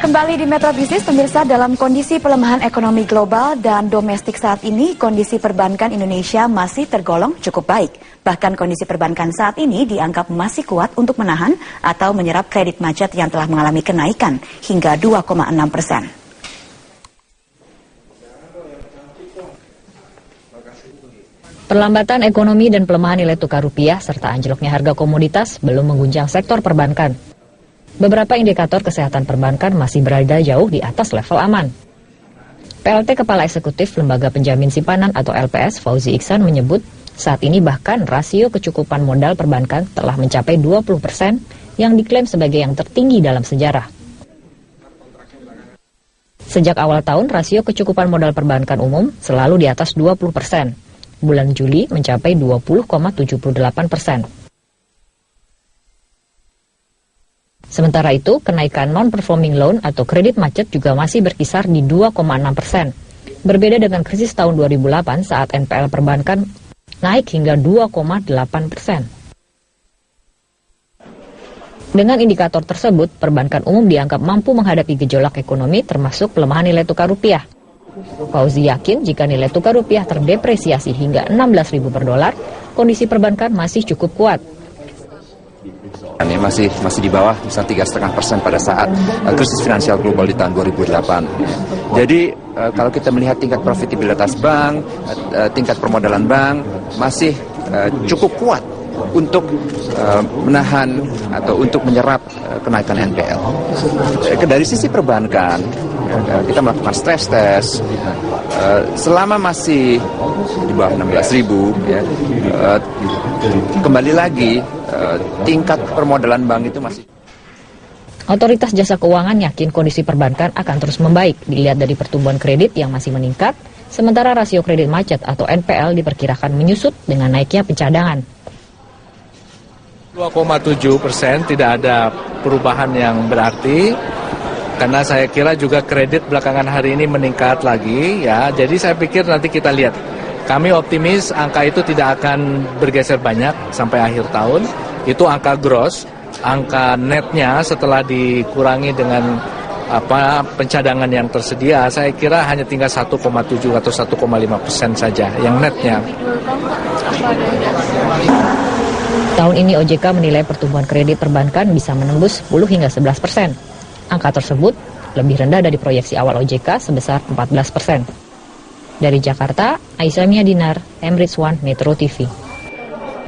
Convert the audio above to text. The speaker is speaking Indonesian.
Kembali di Metro Bisnis, pemirsa, dalam kondisi pelemahan ekonomi global dan domestik saat ini, kondisi perbankan Indonesia masih tergolong cukup baik. Bahkan kondisi perbankan saat ini dianggap masih kuat untuk menahan atau menyerap kredit macet yang telah mengalami kenaikan hingga 2,6%. Perlambatan ekonomi dan pelemahan nilai tukar rupiah serta anjloknya harga komoditas belum mengguncang sektor perbankan. Beberapa indikator kesehatan perbankan masih berada jauh di atas level aman. PLT Kepala Eksekutif Lembaga Penjamin Simpanan atau LPS Fauzi Iksan menyebut saat ini bahkan rasio kecukupan modal perbankan telah mencapai 20% yang diklaim sebagai yang tertinggi dalam sejarah. Sejak awal tahun, rasio kecukupan modal perbankan umum selalu di atas 20%. Bulan Juli mencapai 20,78%. Sementara itu, kenaikan non-performing loan atau kredit macet juga masih berkisar di 2,6%. Berbeda dengan krisis tahun 2008 saat NPL perbankan naik hingga 2,8%. Dengan indikator tersebut, perbankan umum dianggap mampu menghadapi gejolak ekonomi termasuk pelemahan nilai tukar rupiah. Fauzi yakin jika nilai tukar rupiah terdepresiasi hingga 16.000 per dolar, kondisi perbankan masih cukup kuat. Ini masih di bawah misalnya 3,5% pada saat krisis finansial global di tahun 2008. Jadi kalau kita melihat tingkat profitabilitas bank, tingkat permodalan bank masih cukup kuat untuk menahan atau untuk menyerap kenaikan NPL. Dari sisi perbankan, kita melakukan stress test selama masih di bawah 16.000 ya, kembali lagi tingkat permodalan bank itu masih. Otoritas Jasa Keuangan yakin kondisi perbankan akan terus membaik dilihat dari pertumbuhan kredit yang masih meningkat, sementara rasio kredit macet atau NPL diperkirakan menyusut dengan naiknya pencadangan. 2,7% tidak ada perubahan yang berarti, karena saya kira juga kredit belakangan hari ini meningkat lagi ya. Jadi saya pikir nanti kita lihat. Kami optimis angka itu tidak akan bergeser banyak sampai akhir tahun. Itu angka gross, angka netnya setelah dikurangi dengan pencadangan yang tersedia, saya kira hanya tinggal 1,7 atau 1,5% saja yang netnya. Tahun ini OJK menilai pertumbuhan kredit perbankan bisa menembus 10 hingga 11%. Angka tersebut lebih rendah dari proyeksi awal OJK sebesar 14%. Dari Jakarta, Aisyah Dinar, Emrits One, Metro TV.